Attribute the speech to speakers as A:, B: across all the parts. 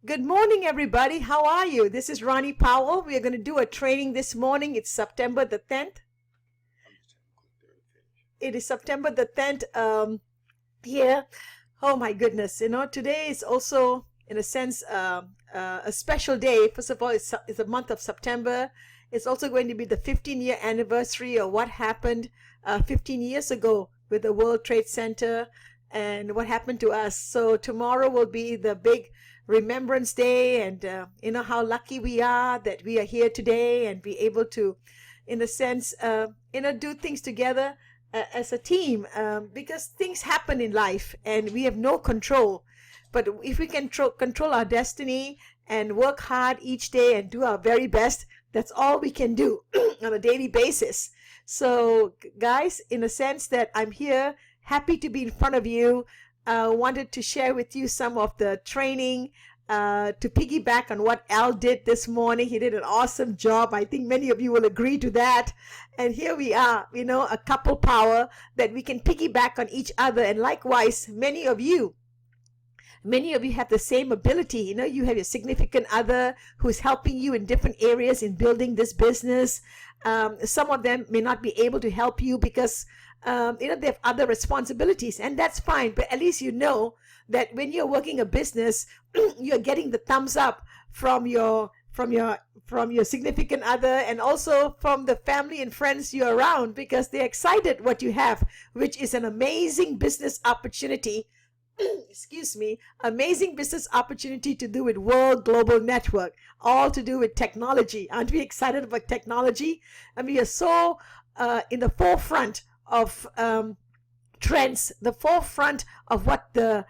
A: Good morning, everybody. How are you? This is Ronnie Powell. We are going to do a training this morning. It's September the 10th. It is September the 10th here. Oh, my goodness. Today is also, in a sense, a special day. First of all, it's the month of September. It's also going to be the 15-year anniversary of what happened 15 years ago with the World Trade Center and what happened to us. So tomorrow will be the big Remembrance Day, and how lucky we are that we are here today and be able to, in a sense, do things together as a team, because things happen in life and we have no control. But if we can control our destiny and work hard each day and do our very best, that's all we can do on a daily basis. So, guys, in a sense that I'm here, happy to be in front of you. Wanted to share with you some of the training to piggyback on what Al did this morning. He did an awesome job. I think many of you will agree to that. And here we are, a couple power that we can piggyback on each other. And likewise, many of you have the same ability. You have your significant other who's helping you in different areas in building this business. Some of them may not be able to help you because they have other responsibilities, and that's fine. But at least you know that when you're working a business, you're getting the thumbs up from your significant other, and also from the family and friends you're around, because they're excited what you have, which is an amazing business opportunity. Excuse me, amazing business opportunity to do with World Global Network, all to do with technology. Aren't we excited about technology? I mean, we are so in the forefront of trends, the forefront of what the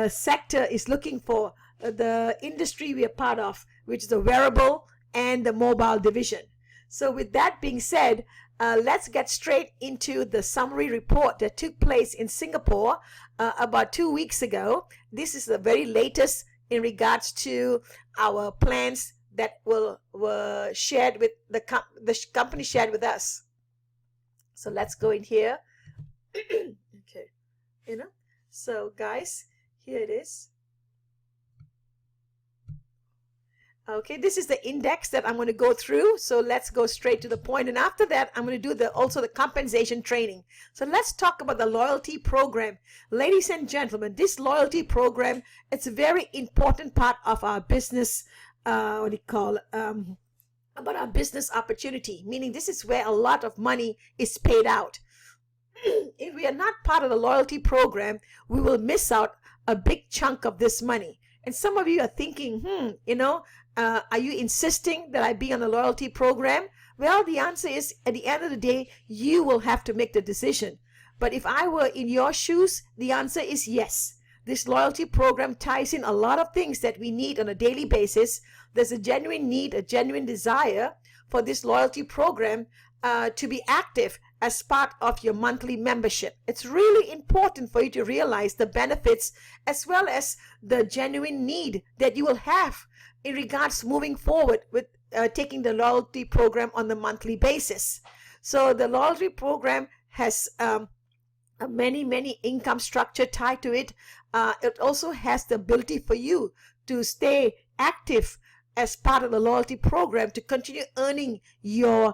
A: sector is looking for, the industry we are part of, which is the wearable and the mobile division. So with that being said, let's get straight into the summary report that took place in Singapore about 2 weeks ago. This is the very latest in regards to our plans that were shared with the company shared with us. So let's go in here. Okay, so guys, here it is. Okay, this is the index that I'm going to go through. So let's go straight to the point. And after that, I'm going to do also the compensation training. So let's talk about the loyalty program. Ladies and gentlemen, this loyalty program, it's a very important part of our business, about our business opportunity, meaning this is where a lot of money is paid out. If we are not part of the loyalty program, we will miss out a big chunk of this money. And some of you are thinking, are you insisting that I be on a loyalty program? Well, the answer is, at the end of the day, you will have to make the decision. But if I were in your shoes, the answer is yes. This loyalty program ties in a lot of things that we need on a daily basis. There's a genuine need, a genuine desire for this loyalty program to be active as part of your monthly membership. It's really important for you to realize the benefits as well as the genuine need that you will have in regards to moving forward with taking the loyalty program on the monthly basis. So the loyalty program has many income structure tied to it. It also has the ability for you to stay active as part of the loyalty program, to continue earning your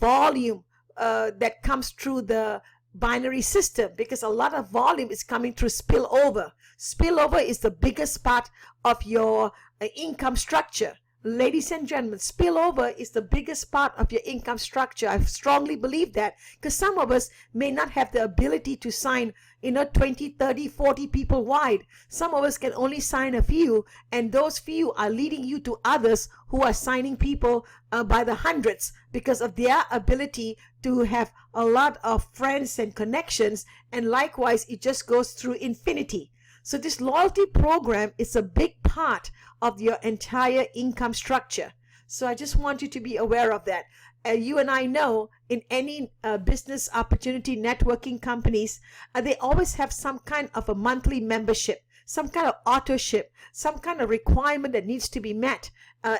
A: volume that comes through the binary system, because a lot of volume is coming through spillover. Spillover is the biggest part of your income structure. Ladies and gentlemen, spillover is the biggest part of your income structure. I strongly believe that, because some of us may not have the ability to sign 20, 30, 40 people wide. Some of us can only sign a few, and those few are leading you to others who are signing people by the hundreds, because of their ability to have a lot of friends and connections, and likewise it just goes through infinity. So this loyalty program is a big part of your entire income structure. So I just want you to be aware of that. You and I know in any business opportunity networking companies, they always have some kind of a monthly membership, some kind of auto-ship, some kind of requirement that needs to be met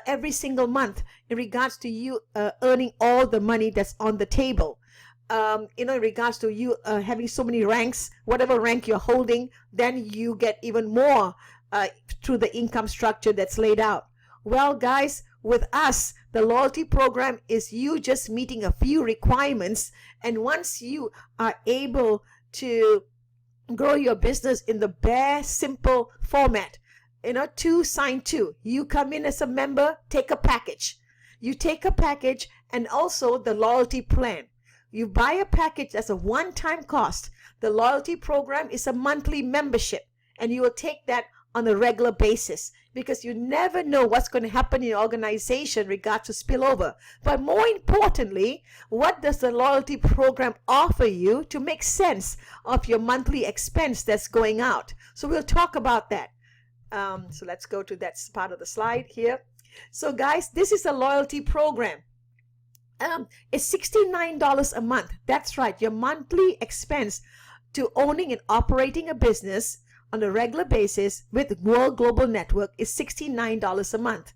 A: every single month in regards to you earning all the money that's on the table. In regards to you having so many ranks, whatever rank you're holding, then you get even more through the income structure that's laid out. Well, guys, with us, the loyalty program is you just meeting a few requirements. And once you are able to grow your business in the bare, simple format, 2 sign 2. You come in as a member, take a package. You take a package and also the loyalty plan. You buy a package as a one-time cost. The loyalty program is a monthly membership, and you will take that on a regular basis, because you never know what's going to happen in your organization regards to spillover. But more importantly, what does the loyalty program offer you to make sense of your monthly expense that's going out? So we'll talk about that. So let's go to that part of the slide here. So guys, this is a loyalty program. It's $69 a month. That's right. Your monthly expense to owning and operating a business on a regular basis with World Global Network is $69 a month.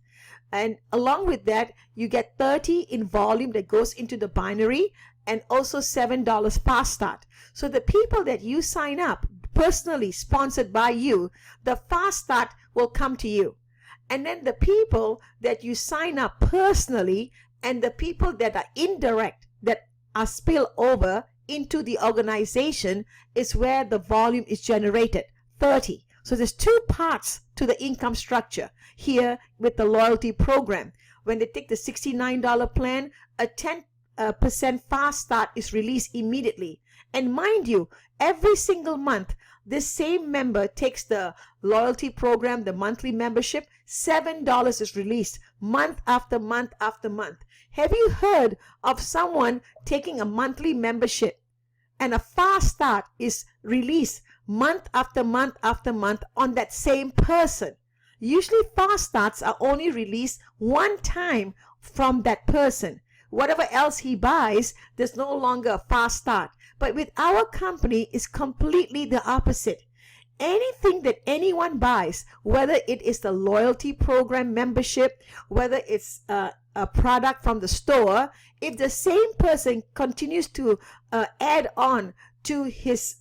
A: And along with that, you get 30 in volume that goes into the binary, and also $7 fast start. So the people that you sign up, personally sponsored by you, the fast start will come to you. And then the people that you sign up personally and the people that are indirect, that are spill over into the organization, is where the volume is generated. 30. So there's 2 parts to the income structure here with the loyalty program. When they take the $69 plan, a 10% fast start is released immediately. And mind you, every single month, this same member takes the loyalty program, the monthly membership, $7 is released month after month after month. Have you heard of someone taking a monthly membership and a fast start is released month after month after month on that same person? Usually fast starts are only released one time from that person. Whatever else he buys, there's no longer a fast start. But with our company, it's completely the opposite. Anything that anyone buys, whether it is the loyalty program membership, whether it's a product from the store, if the same person continues to add on to his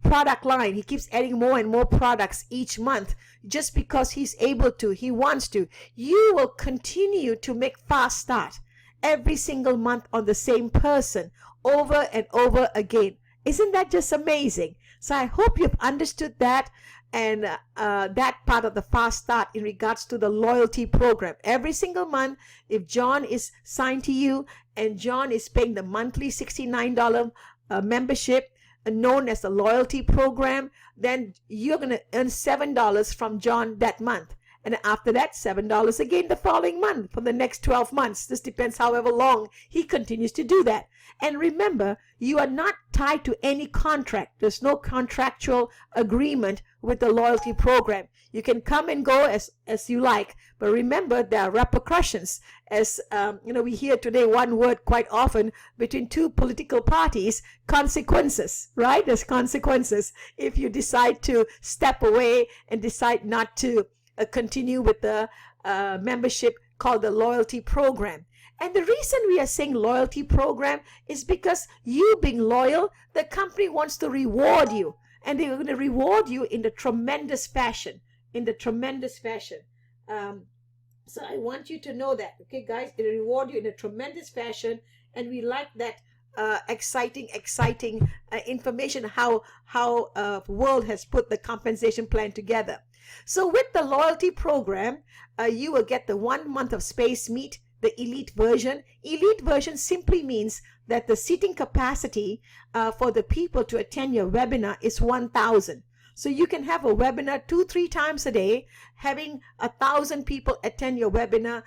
A: product line, he keeps adding more and more products each month just because he's able to, he wants to, you will continue to make fast start every single month on the same person over and over again. Isn't that just amazing? So I hope you've understood that, and that part of the fast start in regards to the loyalty program. Every single month, if John is signed to you and John is paying the monthly $69 membership known as the loyalty program, then you're going to earn $7 from John that month. And after that, $7 again the following month for the next 12 months. This depends however long he continues to do that. And remember, you are not tied to any contract. There's no contractual agreement with the loyalty program. You can come and go as you like. But remember, there are repercussions. As we hear today one word quite often between 2 political parties, consequences, right? There's consequences if you decide to step away and decide not to continue with the membership called the loyalty program. And the reason we are saying loyalty program is because you being loyal, the company wants to reward you, and they're going to reward you in the tremendous fashion, so I want you to know that, okay guys, they reward you in a tremendous fashion, and we like that exciting information how world has put the compensation plan together. So with the loyalty program, you will get the 1 month of Space Meet, the elite version. Elite version simply means that the seating capacity for the people to attend your webinar is 1,000. So you can have a webinar 2-3 times a day, having 1,000 people attend your webinar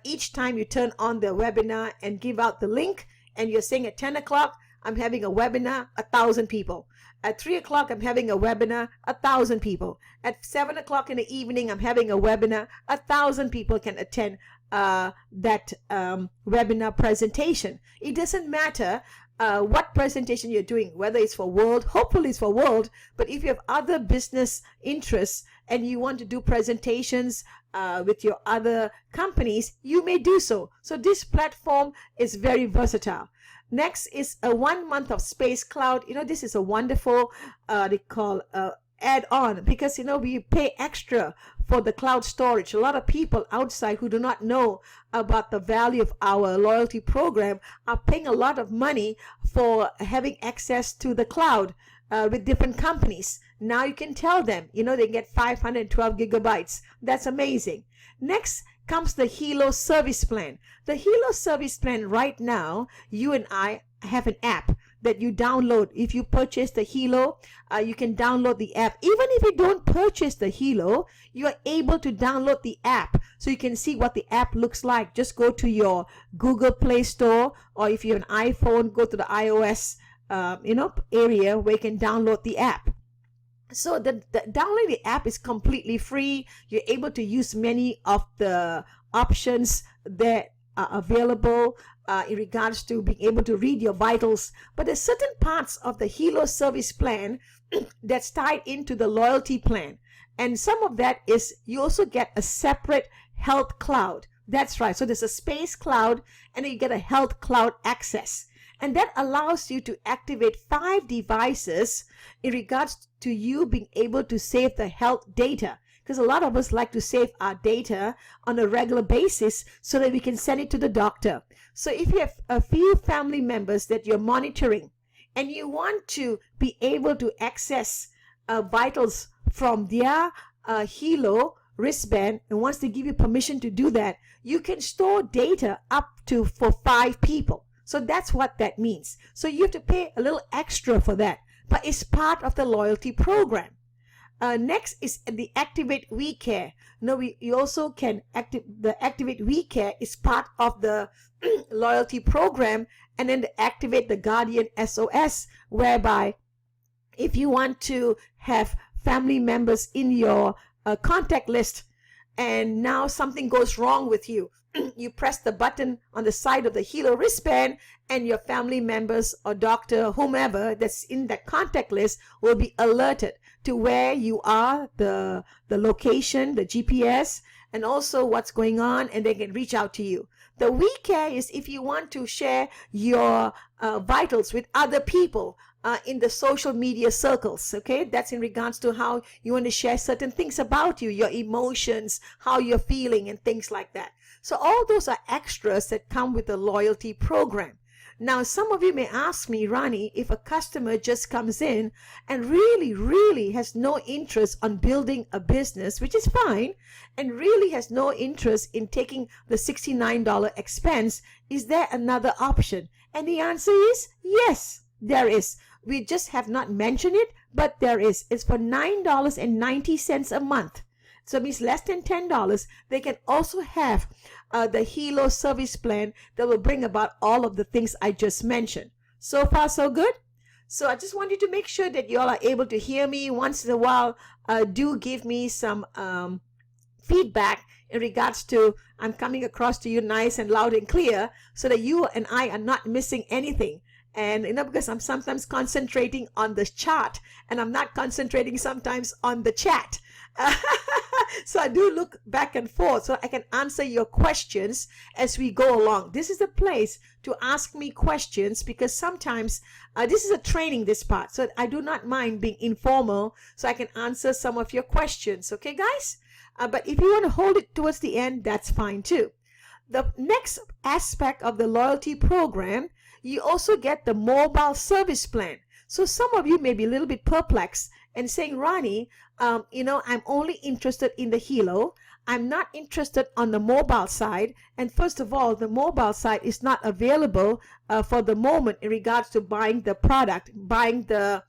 A: each time you turn on the webinar and give out the link. And you're saying at 10 o'clock, I'm having a webinar, 1,000 people. At 3 o'clock, I'm having a webinar, 1,000 people. At 7 o'clock in the evening, I'm having a webinar, 1,000 people can attend that webinar presentation. It doesn't matter what presentation you're doing, whether it's for world, hopefully it's for world, but if you have other business interests and you want to do presentations with your other companies, you may do so. So this platform is very versatile. Next is a 1 month of Space Cloud. This is a wonderful, they call add on, because we pay extra for the cloud storage. A lot of people outside who do not know about the value of our loyalty program are paying a lot of money for having access to the cloud with different companies. Now you can tell them, they get 512 gigabytes. That's amazing. Next comes the Hilo service plan. The Hilo service plan right now, you and I have an app that you download. If you purchase the Hilo, you can download the app. Even if you don't purchase the Hilo, you are able to download the app so you can see what the app looks like. Just go to your Google Play Store, or if you have an iPhone, go to the iOS area where you can download the app. So the downloading the app is completely free. You're able to use many of the options that are available in regards to being able to read your vitals. But there's certain parts of the Hilo service plan that's tied into the loyalty plan. And some of that is you also get a separate health cloud. That's right. So there's a space cloud, and then you get a health cloud access. And that allows you to activate 5 devices in regards to you being able to save the health data. Because a lot of us like to save our data on a regular basis so that we can send it to the doctor. So if you have a few family members that you're monitoring and you want to be able to access vitals from their Hilo wristband, and once they give you permission to do that, you can store data up to for 5 people. So that's what that means. So you have to pay a little extra for that, but it's part of the loyalty program. Next is the Activate We Care. You also can Activate We Care is part of the loyalty program, and then the Activate the Guardian SOS, whereby if you want to have family members in your contact list and now something goes wrong with you, you press the button on the side of the Hilo wristband, and your family members or doctor, whomever that's in that contact list, will be alerted to where you are, the location, the GPS, and also what's going on, and they can reach out to you. The We Care is if you want to share your vitals with other people in the social media circles, okay? That's in regards to how you want to share certain things about you, your emotions, how you're feeling, and things like that. So all those are extras that come with the loyalty program. Now, some of you may ask me, Rani, if a customer just comes in and really has no interest on building a business, which is fine, and really has no interest in taking the $69 expense, is there another option? And the answer is yes, there is. We just have not mentioned it, but there is. It's for $9.90 a month. So it means less than $10. They can also have the Hilo service plan that will bring about all of the things I just mentioned. So far, so good? So I just want you to make sure that you all are able to hear me. Once in a while, do give me some feedback in regards to I'm coming across to you nice and loud and clear, so that you and I are not missing anything. And because I'm sometimes concentrating on the chart and I'm not concentrating sometimes on the chat. So I do look back and forth so I can answer your questions as we go along. This is the place to ask me questions, because sometimes this is a training, this part. So I do not mind being informal so I can answer some of your questions. Okay, guys? But if you want to hold it towards the end, that's fine too. The next aspect of the loyalty program, you also get the mobile service plan. So some of you may be a little bit perplexed and saying, Rani, I'm only interested in the Hilo. I'm not interested on the mobile side. And first of all, the mobile side is not available for the moment in regards to buying the product, buying the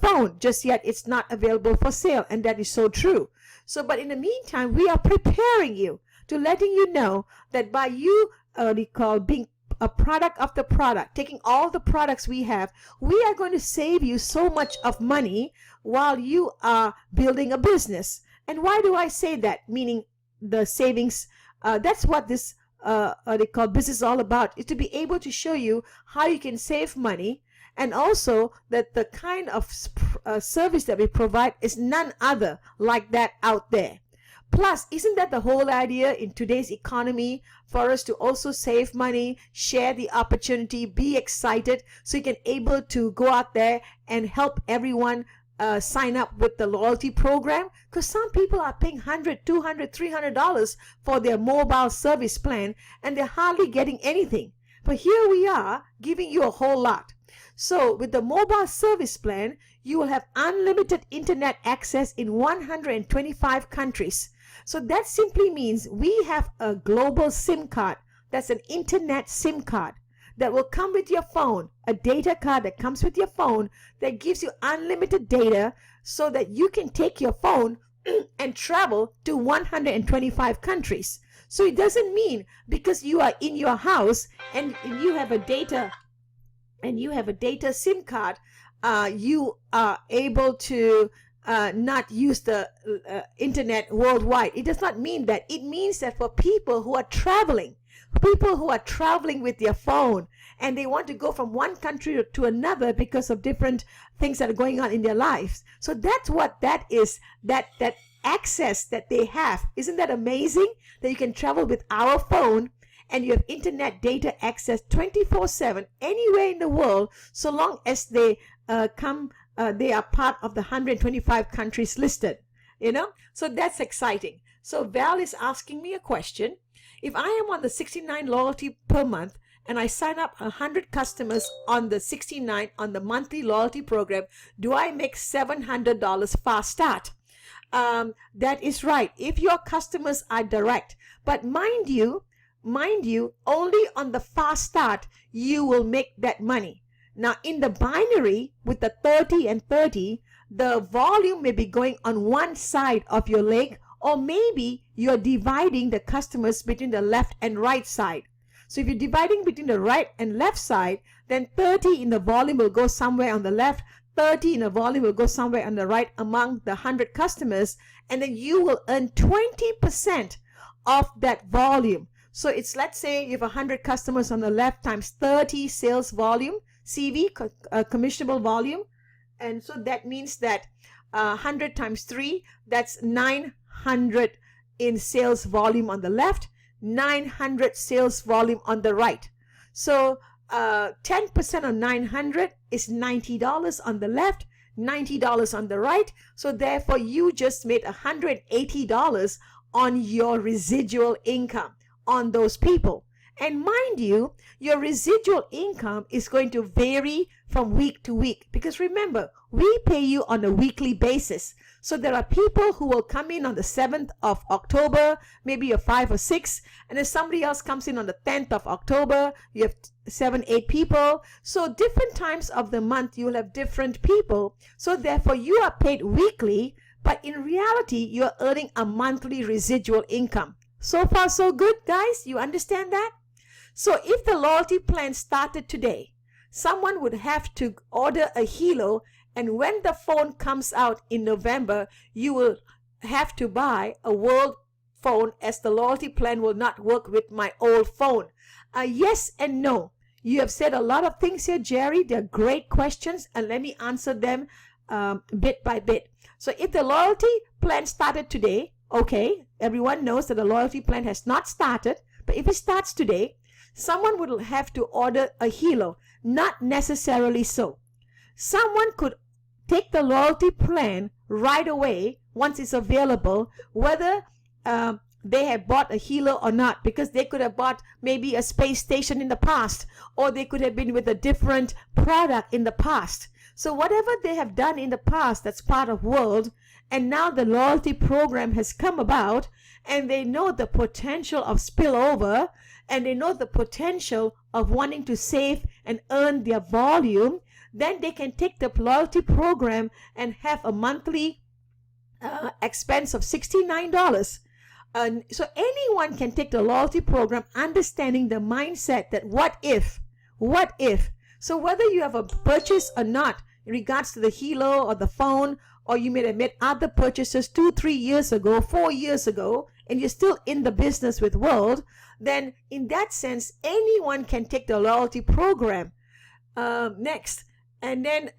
A: phone. Just yet, it's not available for sale. And that is so true. So, but in the meantime, we are preparing you to letting you know that by you being a product of the product, taking all the products we have, we are going to save you so much of money while you are building a business. And why do I say that? Meaning the savings, that's what this business is all about, is to be able to show you how you can save money, and also that the kind of service that we provide is none other like that out there. Plus, isn't that the whole idea in today's economy, for us to also save money, share the opportunity, be excited, so you can able to go out there and help everyone sign up with the loyalty program? Because some people are paying $100, $200, $300 for their mobile service plan, and they're hardly getting anything. But here we are giving you a whole lot. So with the mobile service plan, you will have unlimited internet access in 125 countries. So that simply means we have a global SIM card. That's an internet SIM card that will come with your phone, a data card that comes with your phone that gives you unlimited data so that you can take your phone and travel to 125 countries. So it doesn't mean because you are in your house and you have a data SIM card, you are able to not use the internet worldwide. It does not mean that. It means that for people who are traveling with their phone and they want to go from one country to another because of different things that are going on in their lives. So that's what that is, that access that they have. Isn't that amazing? That you can travel with our phone and you have internet data access 24/7 anywhere in the world, so long as they they are part of the 125 countries listed. So that's exciting. So Val is asking me a question. If I am on the 69 loyalty per month and I sign up 100 customers on the 69 on the monthly loyalty program, do I make $700 fast start? That is right, if your customers are direct. But mind you, only on the fast start you will make that money. Now in the binary with the 30 and 30, the volume may be going on one side of your leg, or maybe you're dividing the customers between the left and right side. So if you're dividing between the right and left side, then 30 in the volume will go somewhere on the left, 30 in the volume will go somewhere on the right among the 100 customers, and then you will earn 20% of that volume. So it's, let's say you have 100 customers on the left times 30 sales volume, CV, commissionable volume. And so that means that 100 times 3, that's 900 in sales volume on the left, 900 sales volume on the right. So 10% of 900 is $90 on the left, $90 on the right. So therefore you just made $180 on your residual income on those people. And mind you, your residual income is going to vary from week to week, because remember, we pay you on a weekly basis. So there are people who will come in on the 7th of October, maybe you're 5 or 6, and then somebody else comes in on the 10th of October, you have 7, 8 people. So different times of the month you'll have different people. So therefore you are paid weekly, but in reality you're earning a monthly residual income. So far so good, guys? You understand that? So if the loyalty plan started today, someone would have to order a Hilo, and when the phone comes out in November, you will have to buy a world phone, as the loyalty plan will not work with my old phone. Yes and no. You have said a lot of things here, Jerry. They're great questions, and let me answer them bit by bit. So if the loyalty plan started today, okay, everyone knows that the loyalty plan has not started, but if it starts today, someone would have to order a Hilo. Not necessarily so. Someone could take the loyalty plan right away once it's available, whether they have bought a Hilo or not, because they could have bought maybe a space station in the past, or they could have been with a different product in the past. So whatever they have done in the past, that's part of world, and now the loyalty program has come about, and they know the potential of spillover, and they know the potential of wanting to save and earn their volume, then they can take the loyalty program and have a monthly expense of $69. So anyone can take the loyalty program, understanding the mindset that what if? So whether you have a purchase or not in regards to the Hilo or the phone, or you may have made other purchases 2, 3 years ago, 4 years ago, and you're still in the business with World, then in that sense, anyone can take the loyalty program. Next. And then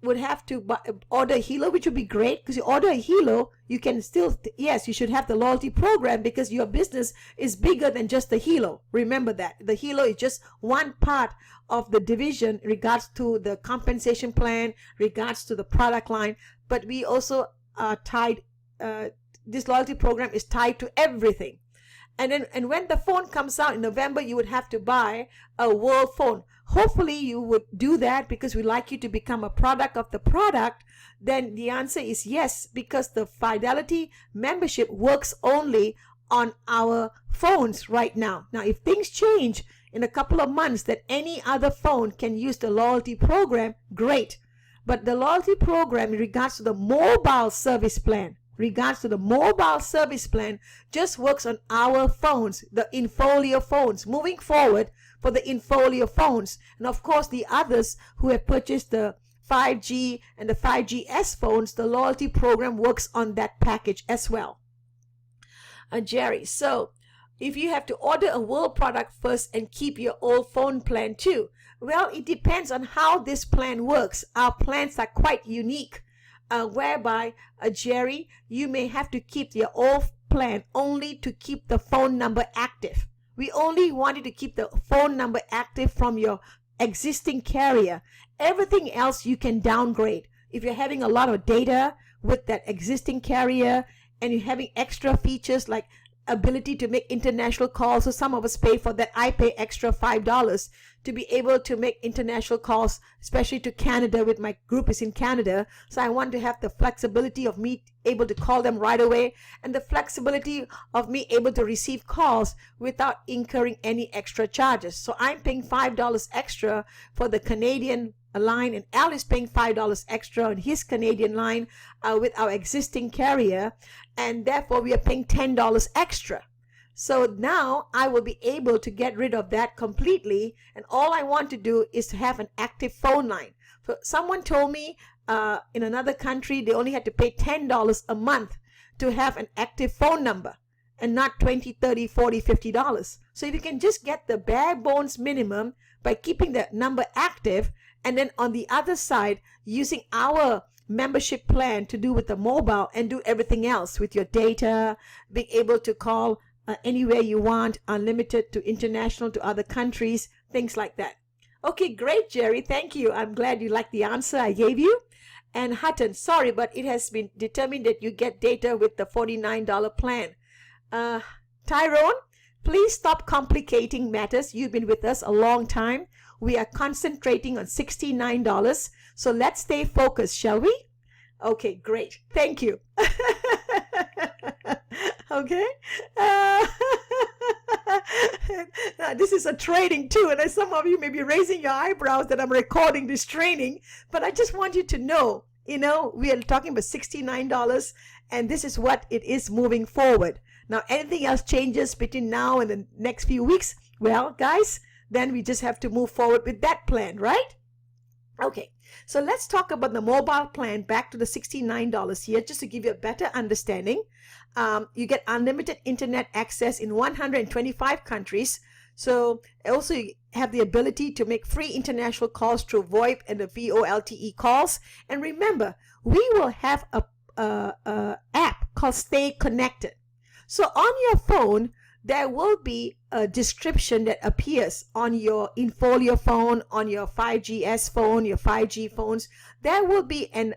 A: would have to order a Hilo, which would be great, because you order a Hilo, you can still, yes, you should have the loyalty program because your business is bigger than just the Hilo. Remember that. The Hilo is just one part of the division in regards to the compensation plan, regards to the product line, but we also are tied, this loyalty program is tied to everything. And when the phone comes out in November, you would have to buy a world phone. Hopefully you would do that because we like you to become a product of the product. Then the answer is yes, because the Fidelity membership works only on our phones right now. Now, if things change in a couple of months that any other phone can use the loyalty program, great. But the loyalty program in regards to the mobile service plan, just works on our phones, the Infolio phones. Moving forward for the Infolio phones, and of course the others who have purchased the 5G and the 5GS phones, the loyalty program works on that package as well. Jerry, so if you have to order a world product first and keep your old phone plan too, well, it depends on how this plan works. Our plans are quite unique. Whereby, Jerry, you may have to keep your old plan only to keep the phone number active. We only wanted to keep the phone number active from your existing carrier. Everything else you can downgrade. If you're having a lot of data with that existing carrier and you're having extra features like ability to make international calls, so some of us pay for that. I pay extra $5 to be able to make international calls, especially to Canada, with my group is in Canada. So I want to have the flexibility of me able to call them right away and the flexibility of me able to receive calls without incurring any extra charges. So I'm paying $5 extra for the Canadian line, and Al is paying $5 extra on his Canadian line with our existing carrier, and therefore we are paying $10 extra. So now I will be able to get rid of that completely, and all I want to do is to have an active phone line. So someone told me in another country they only had to pay $10 a month to have an active phone number, and not $20, $30, $40, $50. So if you can just get the bare bones minimum by keeping the number active, and then on the other side using our membership plan to do with the mobile and do everything else with your data, being able to call anywhere you want, unlimited to international, to other countries, things like that. Okay, great, Jerry. Thank you. I'm glad you liked the answer I gave you. And Hutton, sorry, but it has been determined that you get data with the $49 plan. Tyrone, please stop complicating matters. You've been with us a long time. We are concentrating on $69. So let's stay focused, shall we? Okay, great. Thank you. Okay. This is a training too, and some of you may be raising your eyebrows that I'm recording this training, but I just want you to know, we are talking about $69, and this is what it is moving forward. Now, anything else changes between now and the next few weeks, well, guys, then we just have to move forward with that plan, right? Okay, so let's talk about the mobile plan, back to the $69 here, just to give you a better understanding. You get unlimited internet access in 125 countries. So also you have the ability to make free international calls through VoIP and the VoLTE calls. And remember, we will have a app called Stay Connected. So on your phone, there will be a description that appears on your Infolio phone, on your 5GS phone, your 5G phones. There will be an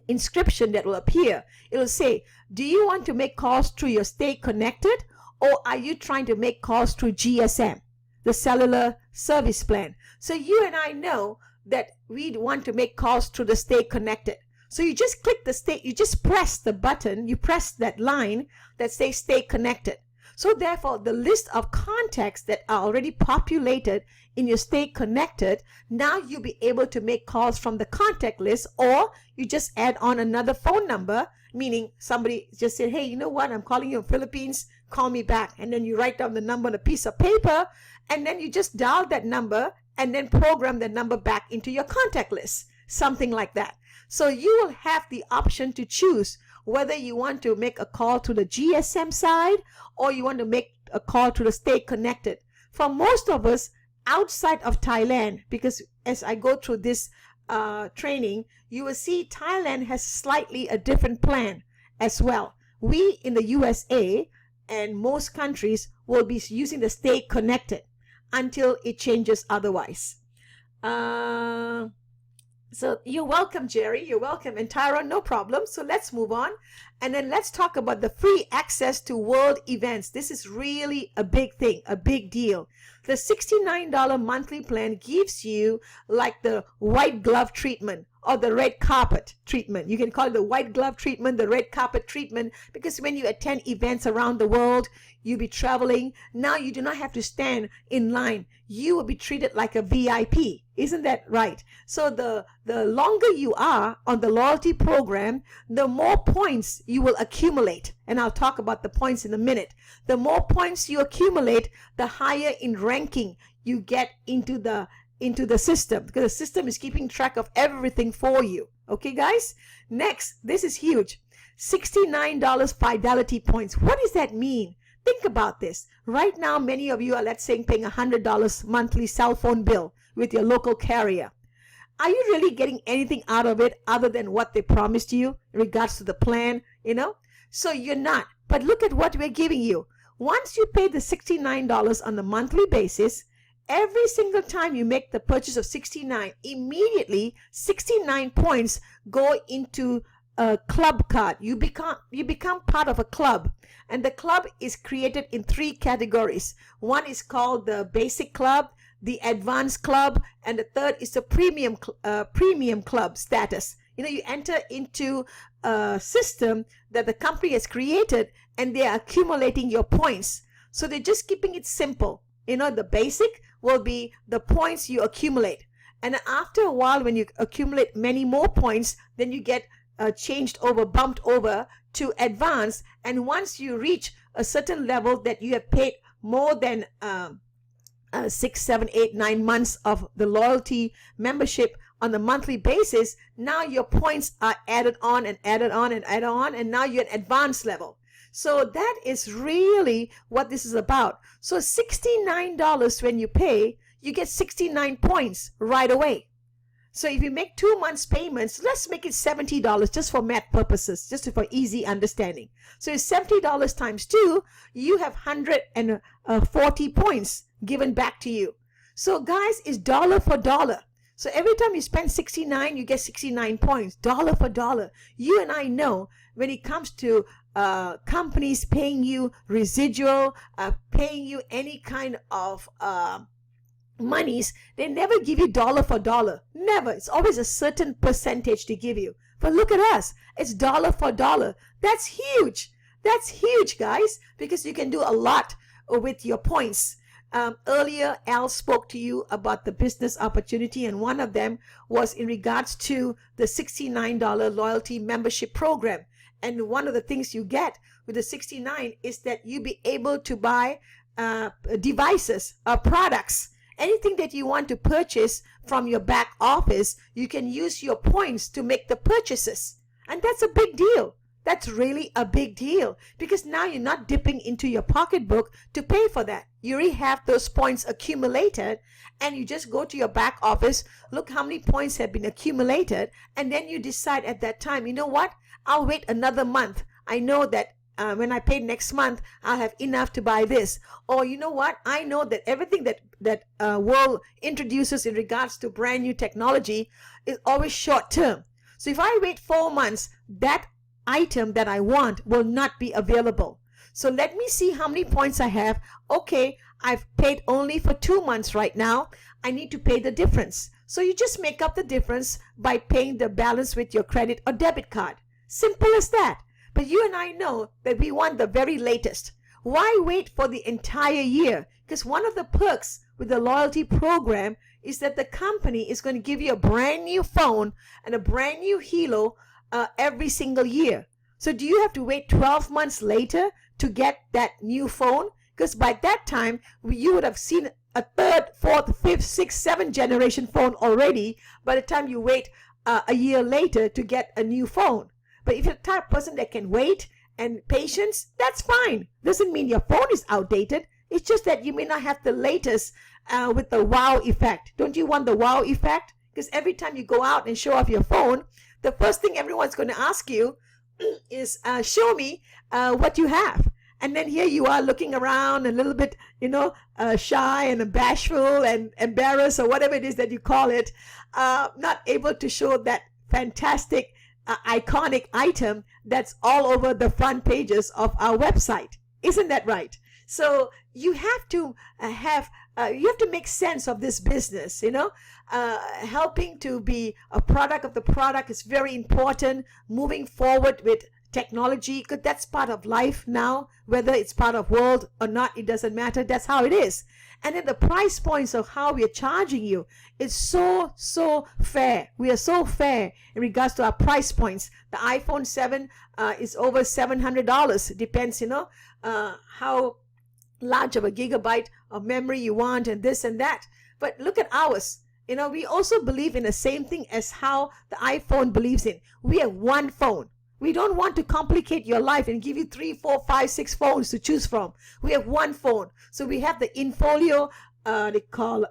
A: inscription that will appear. It will say, do you want to make calls through your Stay Connected, or are you trying to make calls through GSM, the cellular service plan? So you and I know that we want to make calls through the Stay Connected. So you just click you just press the button, you press that line that says Stay Connected. So therefore, the list of contacts that are already populated in your Stay Connected, now you'll be able to make calls from the contact list, or you just add on another phone number, meaning somebody just said, hey, you know what, I'm calling you in Philippines, call me back. And then you write down the number on a piece of paper, and then you just dial that number and then program the number back into your contact list, something like that. So you will have the option to choose whether you want to make a call to the GSM side or you want to make a call to the Stay Connected. For most of us outside of Thailand, because as I go through this training, you will see Thailand has slightly a different plan as well. We in the USA and most countries will be using the stay connected until it changes otherwise. So you're welcome, Jerry. You're welcome. And Tyra, no problem. So let's move on. And then let's talk about the free access to world events. This is really a big thing, a big deal. The $69 monthly plan gives you like the white glove treatment or the red carpet treatment. You can call it the white glove treatment, the red carpet treatment, because when you attend events around the world, you'll be traveling. Now you do not have to stand in line. You will be treated like a VIP. Isn't that right? So the longer you are on the loyalty program, the more points you will accumulate. And I'll talk about the points in a minute. The more points you accumulate, the higher in ranking you get into the system, because the system is keeping track of everything for you. Okay, guys? Next, this is huge. $69 fidelity points. What does that mean? Think about this. Right now, many of you are, let's say, paying $100 monthly cell phone bill with your local carrier. Are you really getting anything out of it other than what they promised you in regards to the plan, So you're not. But look at what we're giving you. Once you pay the $69 on a monthly basis, every single time you make the purchase of 69, immediately 69 points go into a club card. You become part of a club, and the club is created in 3 categories. One is called the basic club, the advanced club, and the third is the premium club status. You enter into a system that the company has created, and they are accumulating your points. So they're just keeping it simple. The basic will be the points you accumulate. And after a while, when you accumulate many more points, then you get bumped over to advanced. And once you reach a certain level that you have paid more than 6, 7, 8, 9 months of the loyalty membership on a monthly basis, now your points are added on and added on and added on, and now you're at advanced level. So that is really what this is about. So $69 when you pay, you get 69 points right away. So if you make 2 months payments, let's make it $70 just for math purposes, just for easy understanding. So it's $70 times 2, you have 140 points given back to you. So guys, it's dollar for dollar. So every time you spend 69, you get 69 points, dollar for dollar. You and I know when it comes to companies paying you residual, paying you any kind of monies, they never give you dollar for dollar. Never. It's always a certain percentage to give you. But look at us. It's dollar for dollar. That's huge. That's huge, guys, because you can do a lot with your points. Earlier, Al spoke to you about the business opportunity, and one of them was in regards to the $69 loyalty membership program. And one of the things you get with the 69 is that you be able to buy devices or products. Anything that you want to purchase from your back office, you can use your points to make the purchases. And that's a big deal. That's really a big deal, because now you're not dipping into your pocketbook to pay for that. You already have those points accumulated, and you just go to your back office, look how many points have been accumulated, and then you decide at that time, you know what? I'll wait another month. I know that when I pay next month, I'll have enough to buy this. Or you know what? I know that everything that world introduces in regards to brand new technology is always short term. So if I wait 4 months, that item that I want will not be available. So let me see how many points I have. Okay, I've paid only for 2 months right now. I need to pay the difference. So you just make up the difference by paying the balance with your credit or debit card. Simple as that. But you and I know that we want the very latest. Why wait for the entire year? Because one of the perks with the loyalty program is that the company is going to give you a brand new phone and a brand new Hilo every single year. So do you have to wait 12 months later to get that new phone? Because by that time, you would have seen a 3rd, 4th, 5th, 6th, 7th generation phone already by the time you wait a year later to get a new phone. But if you're the type of person that can wait and patience, that's fine. Doesn't mean your phone is outdated. It's just that you may not have the latest with the wow effect. Don't you want the wow effect? Because every time you go out and show off your phone, the first thing everyone's going to ask you is, show me what you have. And then here you are looking around a little bit, shy and bashful and embarrassed, or whatever it is that you call it, not able to show that fantastic, iconic item that's all over the front pages of our website. Isn't that right? So you have to you have to make sense of this business, helping to be a product of the product is very important. Moving forward with technology, because that's part of life now, whether it's part of world or not, it doesn't matter. That's how it is. And then the price points of how we are charging you is so fair. We are so fair in regards to our price points. The iPhone 7 is over $700. It depends, how large of a gigabyte of memory you want, and this and that. But look at ours. We also believe in the same thing as how the iPhone believes in. We have one phone. We don't want to complicate your life and give you 3, 4, 5, 6 phones to choose from. We have one phone. So we have the Infolio, they call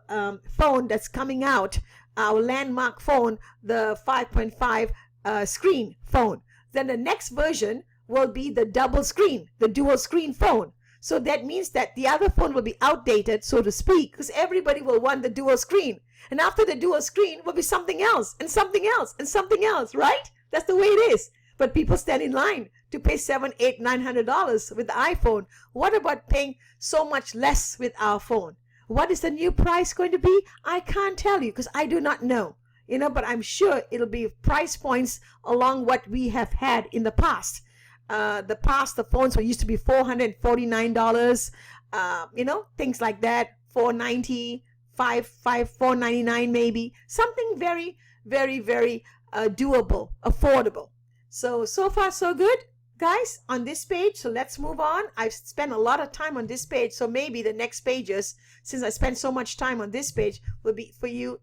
A: phone that's coming out, our landmark phone, the 5.5 screen phone. Then the next version will be the double screen, the dual screen phone. So that means that the other phone will be outdated, so to speak, because everybody will want the dual screen. And after the dual screen will be something else and something else and something else, right? That's the way it is. But people stand in line to pay $700, $800, $900 with the iPhone. What about paying so much less with our phone? What is the new price going to be? I can't tell you because I do not know. But I'm sure it'll be price points along what we have had in the past. The phones used to be $449, things like that, $490, $499 maybe, something very, very, very doable, affordable. So far so good, guys, on this page. So let's move on. I've spent a lot of time on this page, so maybe the next pages, since I spent so much time on this page, will be for you.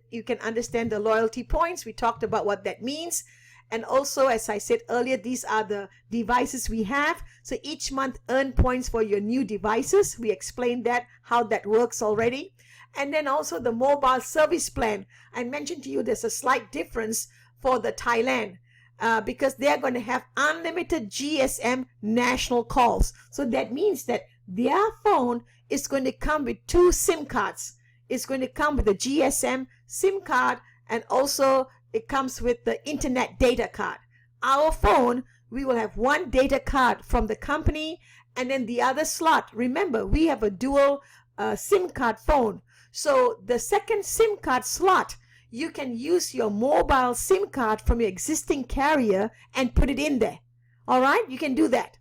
A: You can understand the loyalty points. We talked about what that means. And also, as I said earlier, these are the devices we have. So each month, earn points for your new devices. We explained that, how that works already. And then also the mobile service plan. I mentioned to you there's a slight difference for the Thailand. Because they're going to have unlimited GSM national calls. So that means that their phone is going to come with 2 SIM cards. It's going to come with a GSM SIM card, and also it comes with the internet data card. Our phone, we will have 1 data card from the company, and then the other slot. Remember, we have a dual SIM card phone. So the second SIM card slot, you can use your mobile SIM card from your existing carrier and put it in there. All right, you can do that.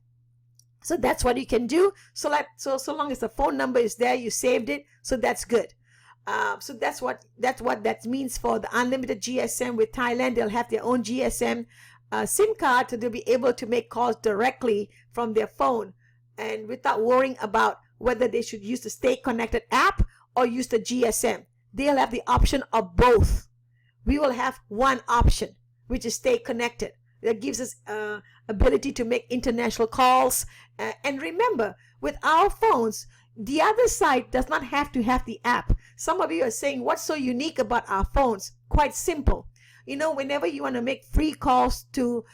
A: So that's what you can do. So long as the phone number is there, you saved it. So that's good. So that's what that means for the unlimited GSM with Thailand. They'll have their own GSM SIM card, so they'll be able to make calls directly from their phone and without worrying about whether they should use the Stay Connected app or use the GSM. They'll have the option of both. We will have one option, which is Stay Connected. That gives us ability to make international calls. And remember, with our phones, the other side does not have to have the app. Some of you are saying, what's so unique about our phones? Quite simple. Whenever you want to make free calls to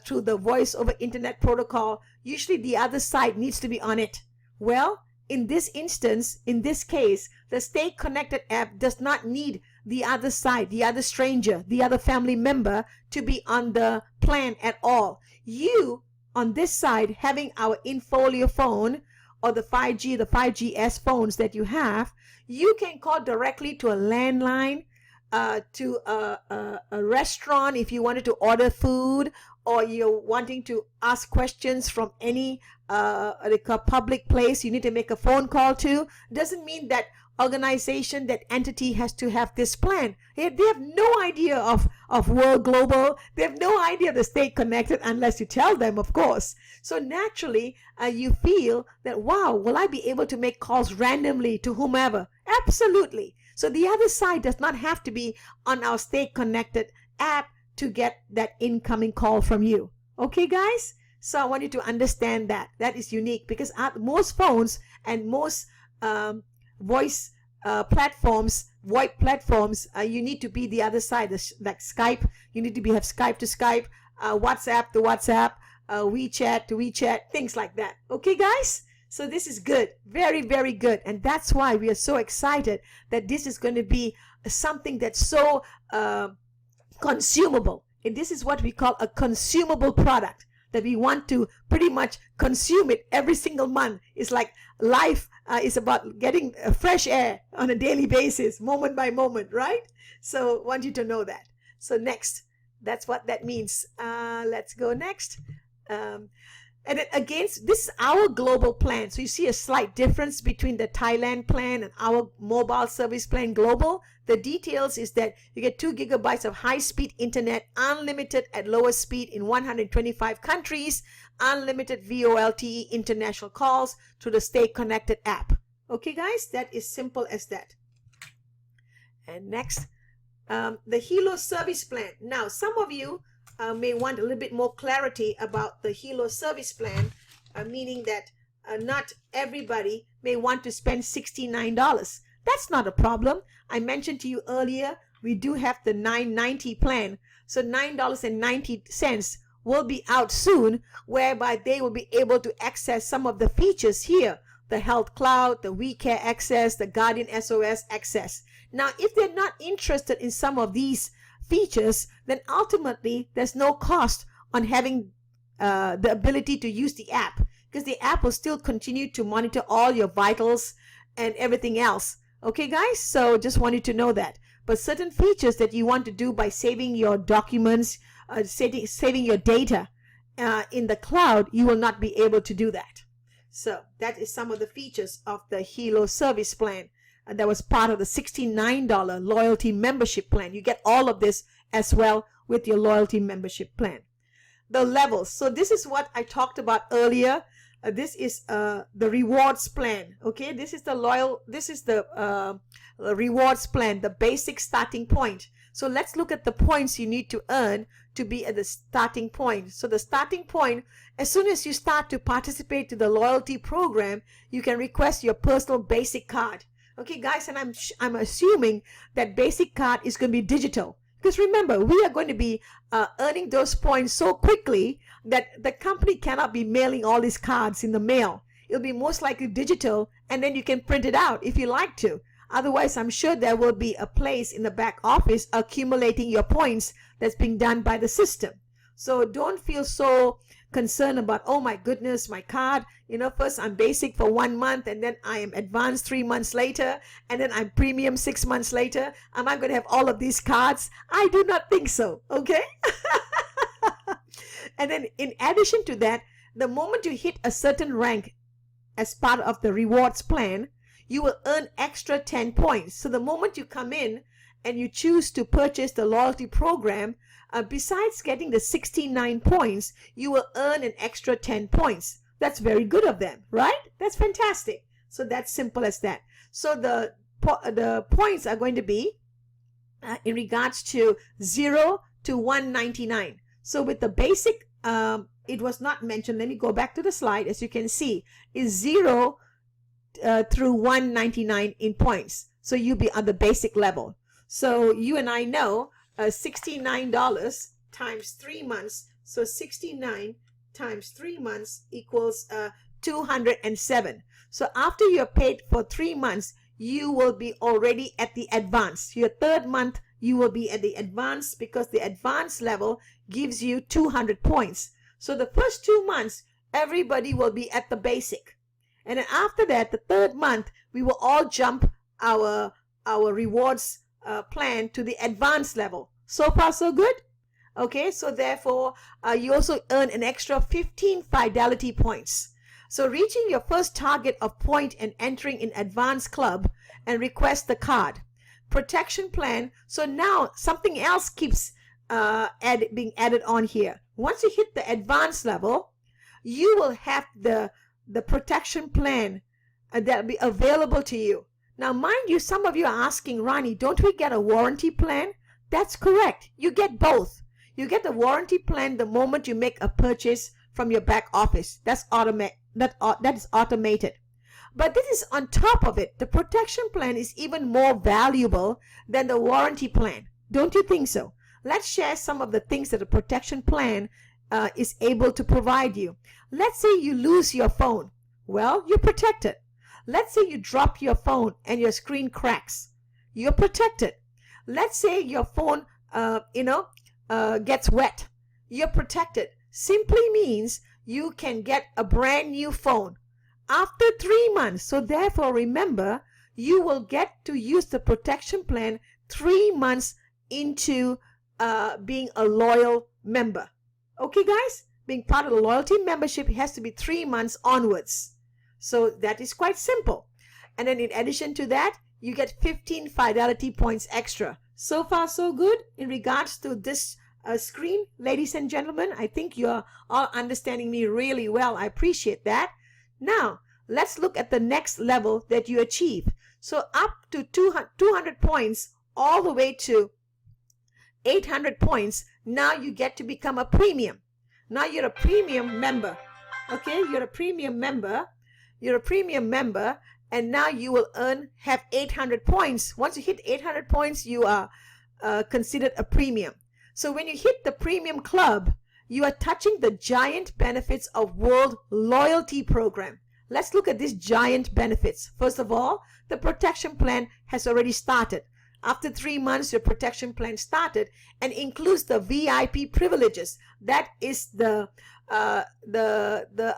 A: through the voice over internet protocol, usually the other side needs to be on it. Well, in this instance, in this case, the Stay Connected app does not need the other side, the other stranger, the other family member to be on the plan at all. You, on this side, having our Infolio phone or the 5G, the 5GS phones that you have, you can call directly to a landline, to a restaurant if you wanted to order food, or you're wanting to ask questions from any like a public place you need to make a phone call to. Doesn't mean that organization, that entity has to have this plan. They have no idea of World Global. They have no idea of the Stay Connected unless you tell them, of course. So naturally, you feel that, wow, will I be able to make calls randomly to whomever? Absolutely. So the other side does not have to be on our Stay Connected app to get that incoming call from you. Okay, guys? So I want you to understand that. That is unique because most phones and most voice platforms, VoIP platforms, you need to be the other side. Like Skype, you need to have Skype to Skype, WhatsApp to WhatsApp, WeChat to WeChat, things like that. Okay, guys? So this is good. Very, very good. And that's why we are so excited that this is going to be something that's so consumable. And this is what we call a consumable product, that we want to pretty much consume it every single month. It's like life is about getting fresh air on a daily basis, moment by moment, right? So I want you to know that. So next, that's what that means. Let's go next. And then again, this is our global plan. So you see a slight difference between the Thailand plan and our mobile service plan global. The details is that you get 2 gigabytes of high-speed internet, unlimited at lower speed in 125 countries, unlimited VoLTE international calls through the Stay Connected app. Okay, guys, that is simple as that. And next, the Hilo service plan. Now, some of you may want a little bit more clarity about the Hilo service plan, meaning that not everybody may want to spend $69. That's not a problem. I mentioned to you earlier, we do have the $9.90 plan. So $9.90 will be out soon, whereby they will be able to access some of the features here. The Health Cloud, the WeCare access, the Guardian SOS access. Now, if they're not interested in some of these features, then ultimately there's no cost on having the ability to use the app, because the app will still continue to monitor all your vitals and everything else. Okay, guys? So just wanted to know that. But certain features that you want to do by saving your documents, saving your data in the cloud, you will not be able to do that. So that is some of the features of the Hilo service plan. That was part of the $69 loyalty membership plan. You get all of this as well with your loyalty membership plan. The levels. So this is what I talked about earlier. This is the rewards plan. Okay, this is the rewards plan, the basic starting point. So let's look at the points you need to earn to be at the starting point. So the starting point, as soon as you start to participate to the loyalty program, you can request your personal basic card. Okay, guys, and I'm assuming that basic card is going to be digital. Because remember, we are going to be earning those points so quickly that the company cannot be mailing all these cards in the mail. It'll be most likely digital, and then you can print it out if you like to. Otherwise, I'm sure there will be a place in the back office accumulating your points that's being done by the system. So don't feel so concerned about, oh my goodness, my card, first I'm basic for 1 month, and then I am advanced 3 months later, and then I'm premium 6 months later. Am I going to have all of these cards? I do not think so, okay? And then in addition to that, the moment you hit a certain rank as part of the rewards plan, you will earn extra 10 points. So the moment you come in and you choose to purchase the loyalty program, besides getting the 69 points, you will earn an extra 10 points. That's very good of them, right? That's fantastic. So that's simple as that. So the points are going to be in regards to 0 to 199. So with the basic, it was not mentioned. Let me go back to the slide. As you can see, is 0 through 199 in points. So you'll be on the basic level. So you and I know $69 times 3 months. So 69 times 3 months equals 207. So after you're paid for 3 months, you will be already at the advanced. Your third month, you will be at the advanced, because the advanced level gives you 200 points. So the first 2 months, everybody will be at the basic. And then after that, the third month, we will all jump our rewards plan to the advanced level. So far, so good? Okay, so therefore, you also earn an extra 15 fidelity points. So reaching your first target of point and entering in advanced club and request the card. Protection plan. So now something else keeps being added on here. Once you hit the advanced level, you will have the protection plan that will be available to you. Now, mind you, some of you are asking, Rani, don't we get a warranty plan? That's correct. You get both. You get the warranty plan the moment you make a purchase from your back office. That is automated. But this is on top of it. The protection plan is even more valuable than the warranty plan. Don't you think so? Let's share some of the things that a protection plan is able to provide you. Let's say you lose your phone. Well, you're protected. Let's say you drop your phone and your screen cracks. You're protected. Let's say your phone, gets wet. You're protected. Simply means you can get a brand new phone after 3 months. So therefore, remember, you will get to use the protection plan 3 months into being a loyal member. Okay, guys? Being part of the loyalty membership has to be 3 months onwards. So that is quite simple. And then in addition to that, you get 15 fidelity points extra. So far, so good in regards to this screen, ladies and gentlemen. I think you're all understanding me really well. I appreciate that. Now, let's look at the next level that you achieve. So up to 200 points all the way to 800 points, now you get to become a premium. Now you're a premium member. Okay, you're a premium member. You're a premium member, and now you will have 800 points. Once you hit 800 points, you are considered a premium. So when you hit the premium club, you are touching the giant benefits of World Loyalty Program. Let's look at these giant benefits. First of all, the protection plan has already started. After 3 months, your protection plan started and includes the VIP privileges. That is the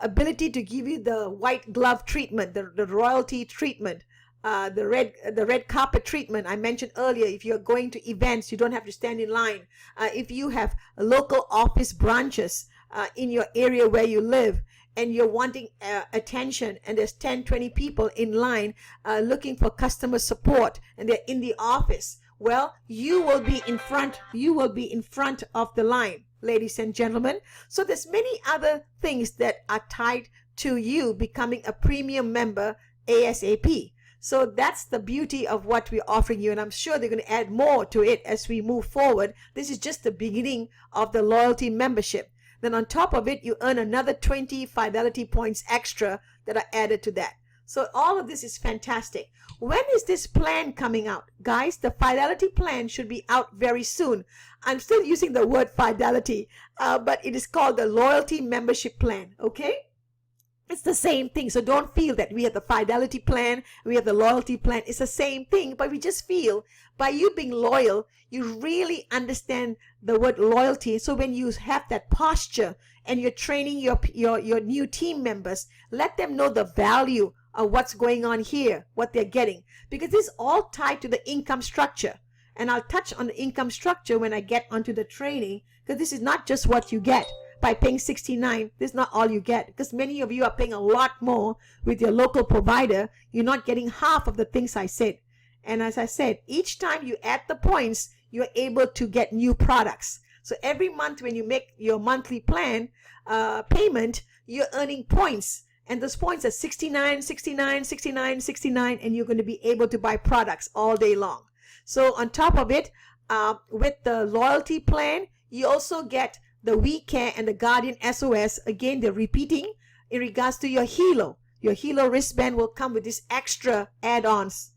A: ability to give you the white glove treatment, the royalty treatment, the red carpet treatment I mentioned earlier. If you're going to events, you don't have to stand in line. If you have local office branches in your area where you live, and you're wanting attention, and there's 10-20 people in line looking for customer support, and they're in the office, well, you will be in front of the line, ladies and gentlemen. So there's many other things that are tied to you becoming a premium member ASAP. So that's the beauty of what we're offering you, and I'm sure they're going to add more to it as we move forward. This is just the beginning of the loyalty membership. Then on top of it, you earn another 20 fidelity points extra that are added to that. So all of this is fantastic. When is this plan coming out? Guys, the fidelity plan should be out very soon. I'm still using the word fidelity, but it is called the loyalty membership plan, okay? It's the same thing. So don't feel that we have the fidelity plan, we have the loyalty plan. It's the same thing, but we just feel by you being loyal, you really understand the word loyalty. So when you have that posture and you're training your new team members, let them know the value of what's going on here, what they're getting, because this is all tied to the income structure. And I'll touch on the income structure when I get onto the training, because this is not just what you get. By paying $69, this is not all you get, because many of you are paying a lot more with your local provider. You're not getting half of the things I said. And as I said, each time you add the points, you're able to get new products. So every month when you make your monthly plan payment, you're earning points. And those points are 69, 69, 69, 69, and you're going to be able to buy products all day long. So on top of it, with the loyalty plan, you also get the We Care and the Guardian SOS. Again, they're repeating in regards to your Hilo. Your Hilo wristband will come with these extra add-ons.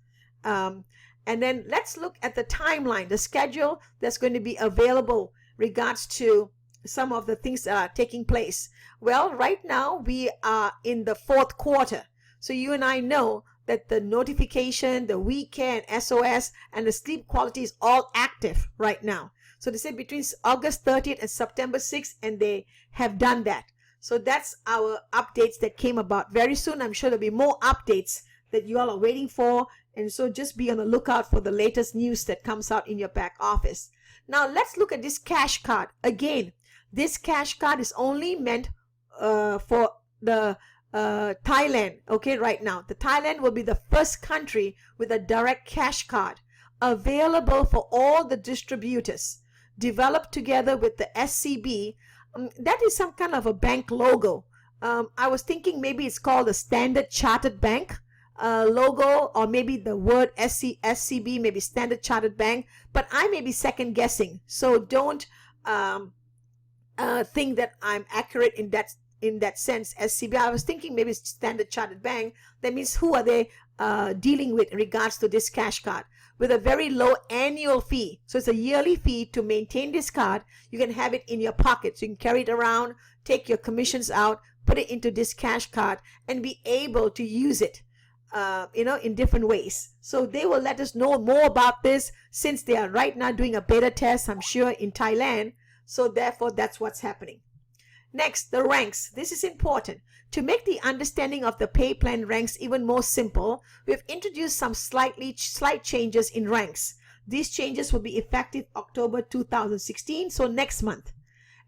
A: And then let's look at the timeline, the schedule that's going to be available regards to some of the things that are taking place. Well, right now we are in the 4th quarter. So you and I know that the notification, the We Care and SOS, and the sleep quality is all active right now. So they said between August 30th and September 6th, and they have done that. So that's our updates that came about. Very soon, I'm sure there'll be more updates that you all are waiting for. And so just be on the lookout for the latest news that comes out in your back office. Now, let's look at this cash card. Again, this cash card is only meant for the Thailand. Okay, right now. The Thailand will be the first country with a direct cash card available for all the distributors, developed together with the SCB. That is some kind of a bank logo. I was thinking maybe it's called the Standard Chartered Bank logo, or maybe the word SCB, maybe Standard Chartered Bank, but I may be second guessing. So don't think that I'm accurate in that in that sense as CBI. I was thinking maybe Standard Chartered Bank. That means who are they dealing with in regards to this cash card? With a very low annual fee. So it's a yearly fee to maintain this card. You can have it in your pocket. So you can carry it around, take your commissions out, put it into this cash card, and be able to use it in different ways. So they will let us know more about this, since they are right now doing a beta test, I'm sure, in Thailand. So therefore, that's what's happening. Next, the ranks. This is important. To make the understanding of the pay plan ranks even more simple, we have introduced some slight changes in ranks. These changes will be effective October 2016, so next month.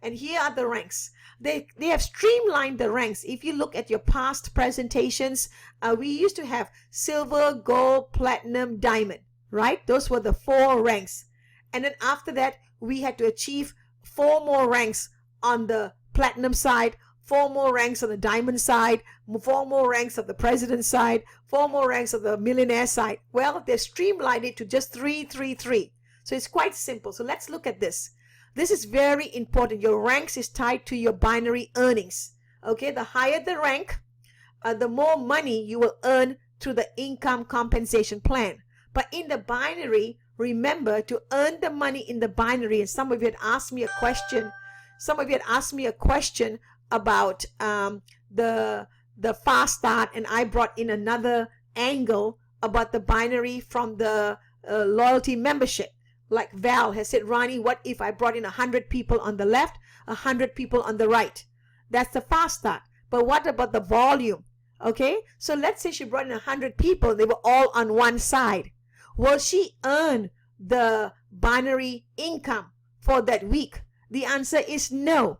A: And here are the ranks. They have streamlined the ranks. If you look at your past presentations, we used to have silver, gold, platinum, diamond, right? Those were the 4 ranks. And then after that, we had to achieve 4 more ranks on the platinum side, 4 more ranks on the diamond side, 4 more ranks of the president's side, 4 more ranks of the millionaire side. Well, they've streamlined it to just 3, 3, 3. So it's quite simple. So let's look at this. This is very important. Your ranks is tied to your binary earnings. Okay, the higher the rank, the more money you will earn through the income compensation plan. But in the binary, remember to earn the money in the binary. And some of you had asked me a question. About the fast start, and I brought in another angle about the binary from the loyalty membership. Like Val has said, Ronnie, what if I brought in 100 people on the left, 100 people on the right? That's the fast start. But what about the volume? Okay, so let's say she brought in 100 people, they were all on one side. Will she earn the binary income for that week? The answer is no.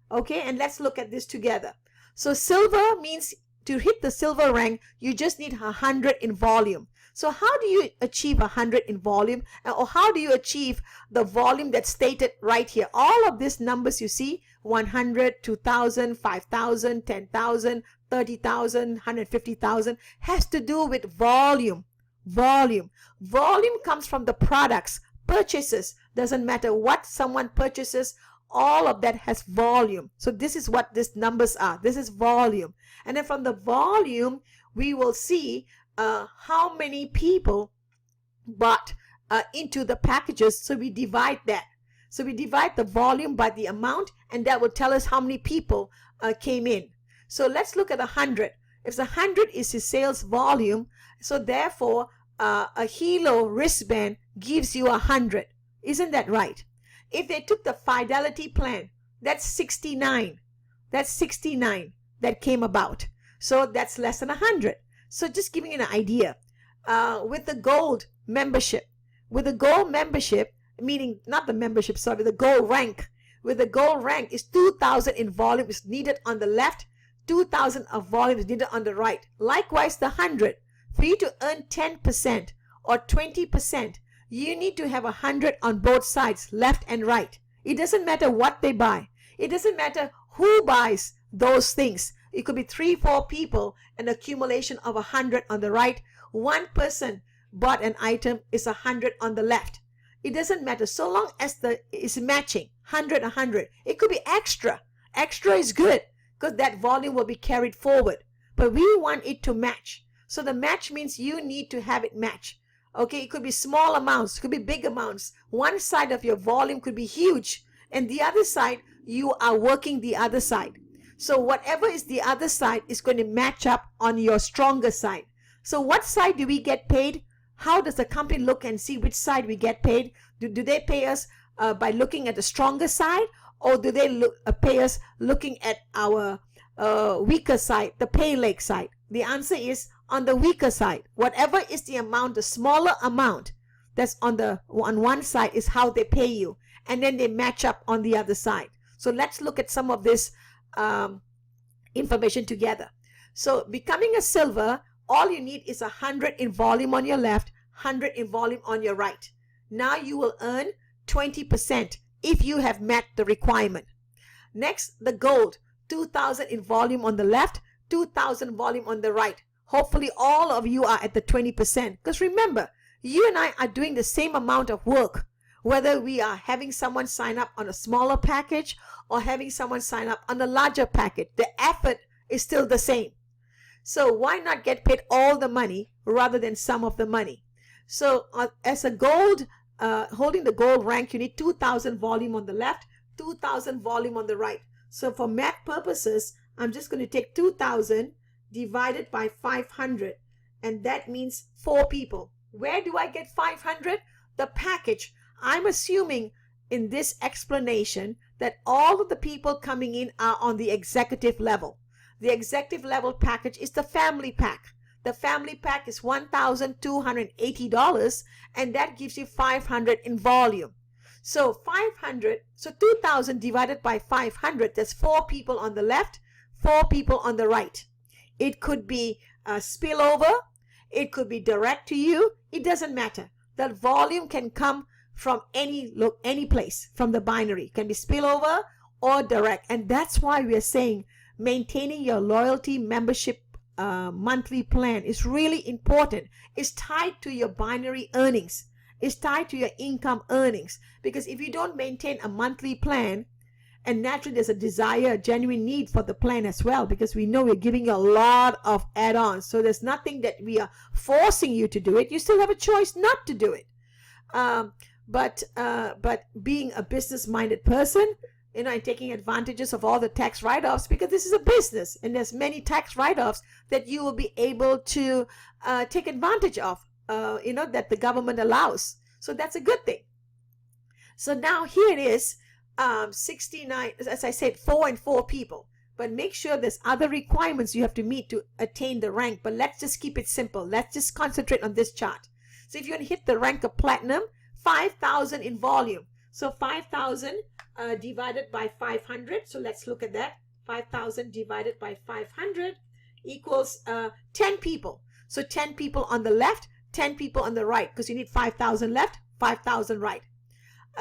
A: Okay, and let's look at this together. So silver means to hit the silver rank, you just need 100 in volume. So how do you achieve 100 in volume? Or how do you achieve the volume that's stated right here? All of these numbers you see, 100, 2,000, 5,000, 10,000, 30,000, 150,000, has to do with volume. Volume comes from the products, purchases. Doesn't matter what someone purchases, all of that has volume. So this is what these numbers are. This is volume. And then from the volume, we will see how many people bought into the packages. So we divide that. So we divide the volume by the amount, and that will tell us how many people came in. So let's look at 100. If the 100 is his sales volume, so therefore a Hilo wristband gives you 100. Isn't that right? If they took the Fidelity plan, that's 69. That's 69 that came about. So that's less than 100. So just giving you an idea. With the gold membership, meaning not the membership, sorry, the gold rank. With the gold rank is 2,000 in volume is needed on the left, 2,000 of volume is needed on the right. Likewise, the 100. For you to earn 10% or 20%, you need to have 100 on both sides, left and right. It doesn't matter what they buy. It doesn't matter who buys those things. It could be 3, 4 people, an accumulation of 100 on the right. One person bought an item is 100 on the left. It doesn't matter so long as it's matching, 100, 100. It could be extra. Extra is good because that volume will be carried forward. But we want it to match. So the match means you need to have it match. Okay, it could be small amounts, it could be big amounts. One side of your volume could be huge, and the other side, you are working the other side. So whatever is the other side is going to match up on your stronger side. So what side do we get paid? How does the company look and see which side we get paid? Do they pay us by looking at the stronger side, or do they pay us looking at our weaker side, the pay leg side? The answer is on the weaker side. Whatever is the amount, the smaller amount that's on one side is how they pay you, and then they match up on the other side. So let's look at some of this information together. So becoming a silver, all you need is 100 in volume on your left, 100 in volume on your right. Now you will earn 20% if you have met the requirement. Next, the gold, 2,000 in volume on the left, 2,000 volume on the right. Hopefully all of you are at the 20%. Because remember, you and I are doing the same amount of work. whether we are having someone sign up on a smaller package or having someone sign up on a larger package, the effort is still the same. So why not get paid all the money rather than some of the money? So as a gold, holding the gold rank, you need 2,000 volume on the left, 2,000 volume on the right. So for math purposes, I'm just going to take 2,000 divided by 500, and that means 4 people. Where do I get 500? The package. I'm assuming in this explanation that all of the people coming in are on the executive level. The executive level package is the family pack. The family pack is $1,280, and that gives you 500 in volume. So 2,000 divided by 500, there's 4 people on the left, 4 people on the right. It could be a spillover, it could be direct to you, it doesn't matter. That volume can come from any place, from the binary. It can be spillover or direct. And that's why we are saying maintaining your loyalty membership monthly plan is really important. It's tied to your binary earnings. It's tied to your income earnings. Because if you don't maintain a monthly plan, and naturally there's a desire, a genuine need for the plan as well, because we know we're giving you a lot of add-ons. So there's nothing that we are forcing you to do it. You still have a choice not to do it. But being a business-minded person, and taking advantages of all the tax write-offs, because this is a business and there's many tax write-offs that you will be able to take advantage of, that the government allows. So that's a good thing. So now here it is, 69, as I said, 4 and 4 people. But make sure there's other requirements you have to meet to attain the rank. But let's just keep it simple. Let's just concentrate on this chart. So if you want to hit the rank of platinum, 5,000 in volume. So 5,000 divided by 500. So let's look at that. 5,000 divided by 500 equals 10 people. So 10 people on the left, 10 people on the right, because you need 5,000 left, 5,000 right.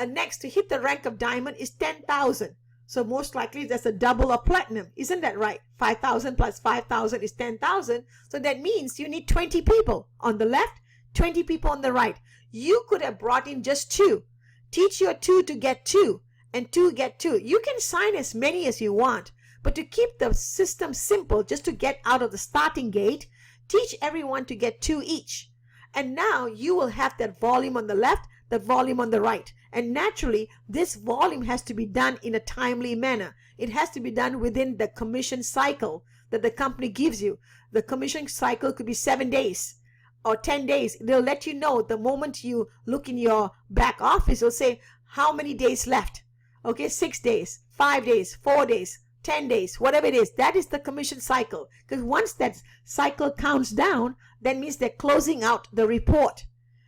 A: Next, to hit the rank of diamond is 10,000. So most likely that's a double of platinum. Isn't that right? 5,000 plus 5,000 is 10,000. So that means you need 20 people on the left, 20 people on the right. You could have brought in just 2. Teach your 2 to get 2 and 2 get 2. You can sign as many as you want, but to keep the system simple, just to get out of the starting gate, teach everyone to get 2 each. And now you will have that volume on the left, the volume on the right. And naturally, this volume has to be done in a timely manner. It has to be done within the commission cycle that the company gives you. The commission cycle could be 7 days or 10 days. They'll let you know the moment you look in your back office. It'll say how many days left. Okay, 6 days, 5 days, 4 days, 10 days, whatever it is. That is the commission cycle. Because once that cycle counts down, that means they're closing out the report.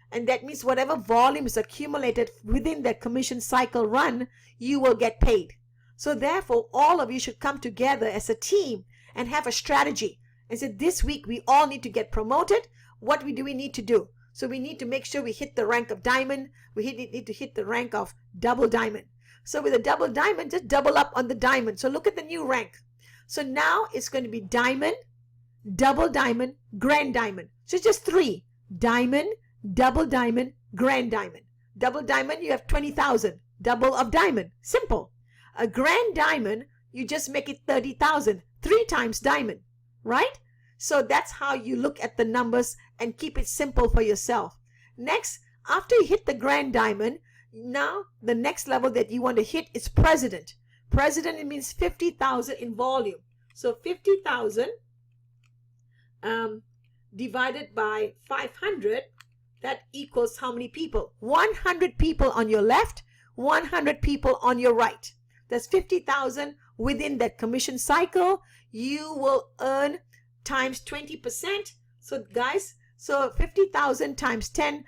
A: And that means whatever volume is accumulated within that commission cycle run, you will get paid. So therefore, all of you should come together as a team and have a strategy. And say, this week we all need to get promoted. What do we need to do? So we need to make sure we hit the rank of diamond. We need to hit the rank of double diamond. So with a double diamond, just double up on the diamond. So look at the new rank. So now it's going to be diamond, double diamond, grand diamond. So it's just 3. Diamond, double diamond, grand diamond. Double diamond, you have 20,000. Double of diamond. Simple. A grand diamond, you just make it 30,000. 3 times diamond. Right? So that's how you look at the numbers and keep it simple for yourself. Next, after you hit the grand diamond, now the next level that you want to hit is president. President, it means 50,000 in volume. So 50,000 divided by 500, that equals how many people? 100 people on your left, 100 people on your right. That's 50,000 within that commission cycle. You will earn times 20%. So guys, so 50,000 times 10%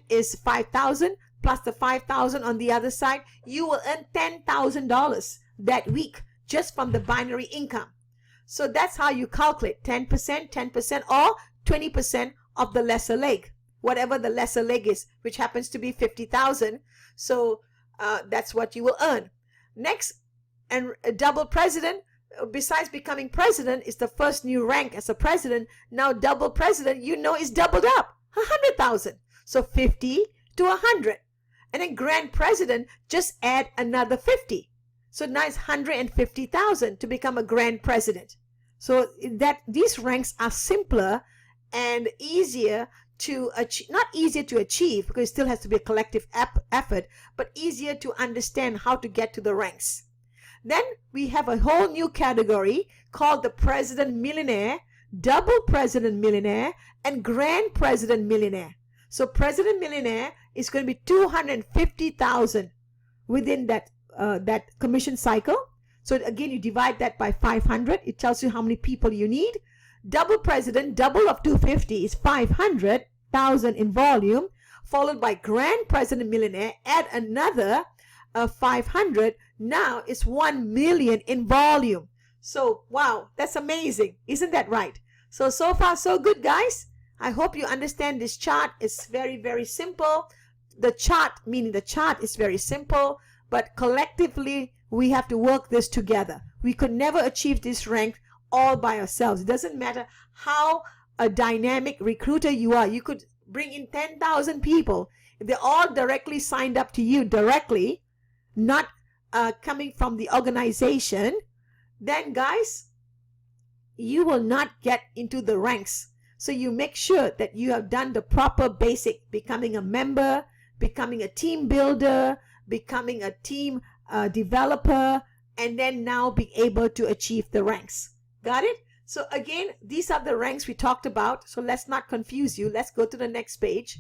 A: is 5,000 plus the 5,000 on the other side. You will earn $10,000 that week just from the binary income. So that's how you calculate 10%, 10% or 20% of the lesser leg. Whatever the lesser leg is, which happens to be 50,000. So that's what you will earn. Next, and a double president, besides becoming president, is the first new rank as a president. Now double president, is doubled up, 100,000. So 50 to 100. And then grand president, just add another 50. So now it's 150,000 to become a grand president. So that these ranks are simpler and easier to achieve, not easier to achieve because it still has to be a collective effort, but easier to understand how to get to the ranks. Then we have a whole new category called the president millionaire, double president millionaire, and grand president millionaire. So president millionaire is going to be 250,000 within that commission cycle. So again, you divide that by 500. It tells you how many people you need. Double president, double of 250 is 500,000 in volume, followed by grand president millionaire, add another 500. Now it's 1 million in volume. So wow, that's amazing. Isn't that right? So far so good, guys. I hope you understand this chart. It's very, very simple. The chart, meaning the chart, is very simple, but collectively we have to work this together. We could never achieve this rank all by ourselves. It doesn't matter how a dynamic recruiter you are. You could bring in 10,000 people. If they're all directly signed up to you directly, not coming from the organization, then guys, you will not get into the ranks. So you make sure that you have done the proper basic, becoming a member, becoming a team builder, becoming a team developer, and then now being able to achieve the ranks. Got it? So again, these are the ranks we talked about. So let's not confuse you. Let's go to the next page.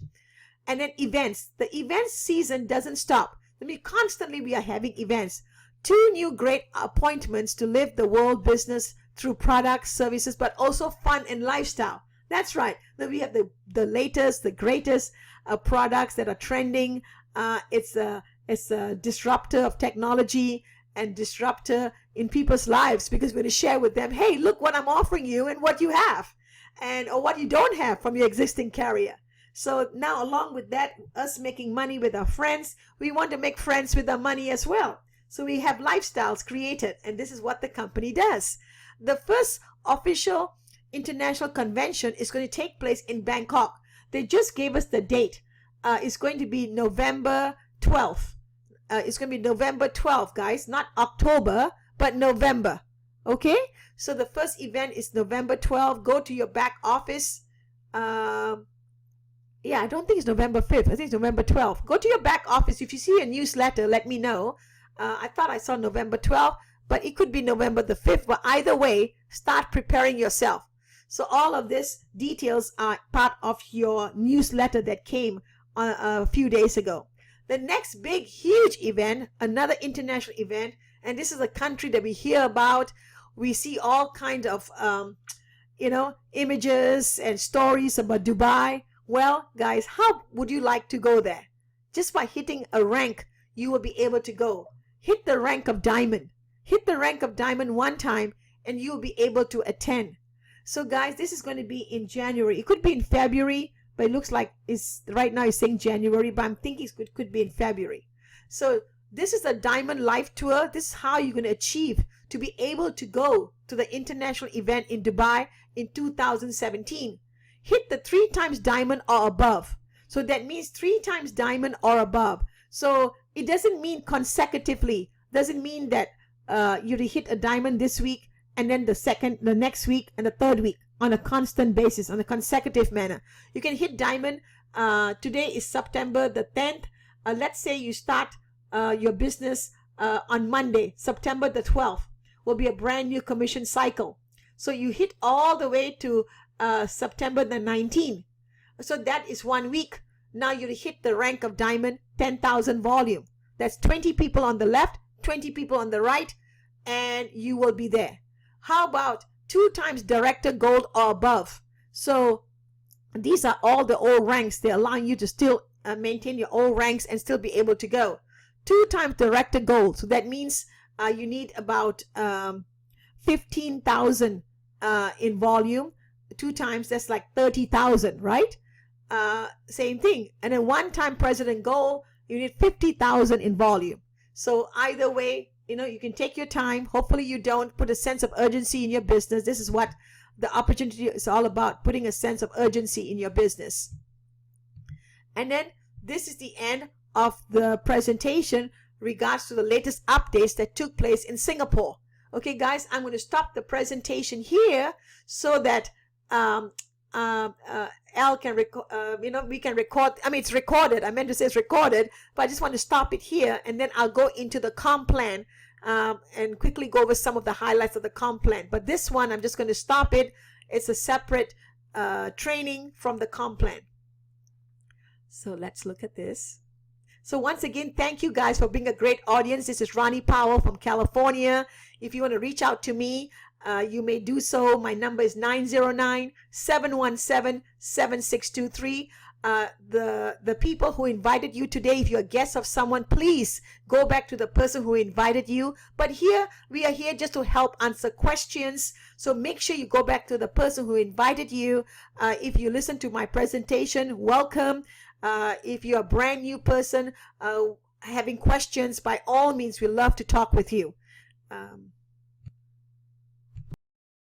A: And then events. The events season doesn't stop. I mean, constantly we are having events. 2 new great appointments to live the world business through products, services, but also fun and lifestyle. That's right. Then we have the latest, the greatest products that are trending. It's a disruptor of technology and disruptor in people's lives, because we're going to share with them, hey, look what I'm offering you and what you have, and or what you don't have from your existing carrier. So now, along with that, us making money with our friends, we want to make friends with our money as well. So we have lifestyles created, and this is what the company does. The first official international convention is going to take place in Bangkok. They just gave us the date. It's going to be November 12th. It's going to be November 12th, guys, not October, but November. Okay? So the first event is November 12th. Go to your back office. Yeah, I don't think it's November 5th. I think it's November 12th. Go to your back office. If you see a newsletter, let me know. I thought I saw November 12th, but it could be November the 5th. But either way, start preparing yourself. So all of these details are part of your newsletter that came a few days ago. The next big, huge event, another international event, and this is a country that we hear about. We see all kinds of, images and stories about Dubai. Well, guys, how would you like to go there? Just by hitting a rank, you will be able to go. Hit the rank of diamond. Hit the rank of diamond one time, and you will be able to attend. So, guys, this is going to be in January. It could be in February, but it looks like right now it's saying January, but I'm thinking it could be in February. So this is a Diamond Life Tour. This is how you're going to achieve to be able to go to the international event in Dubai in 2017. Hit the 3 times diamond or above. So that means 3 times diamond or above. So it doesn't mean consecutively. Doesn't mean that you hit a diamond this week and then the next week and the third week on a constant basis, on a consecutive manner. You can hit diamond. Today is September the 10th. Let's say you start your business on Monday, September the 12th, will be a brand new commission cycle. So you hit all the way to September the 19th. So that is 1 week. Now you hit the rank of diamond, 10,000 volume. That's 20 people on the left, 20 people on the right, and you will be there. How about 2 times director gold or above? So these are all the old ranks. They're allowing you to still maintain your old ranks and still be able to go. 2 times director gold. So that means you need about 15,000 in volume. 2 times, that's like 30,000, right? Same thing. And then 1 time president gold, you need 50,000 in volume. So either way, you can take your time. Hopefully you don't put a sense of urgency in your business. This is what the opportunity is all about, putting a sense of urgency in your business. And then this is the end of the presentation regards to the latest updates that took place in Singapore. Okay, guys, I'm going to stop the presentation here so that Al can we can record. I mean, it's recorded. I meant to say it's recorded, but I just want to stop it here, and then I'll go into the comp plan and quickly go over some of the highlights of the comp plan. But this one, I'm just going to stop it. It's a separate training from the comp plan. So let's look at this. So once again, thank you guys for being a great audience. This is Ronnie Powell from California. If you want to reach out to me, you may do so. My number is 909-717-7623. The people who invited you today, if you're a guest of someone, please go back to the person who invited you. But here, we are here just to help answer questions. So make sure you go back to the person who invited you. If you listen to my presentation, welcome. If you're a brand new person having questions, by all means, we love to talk with you.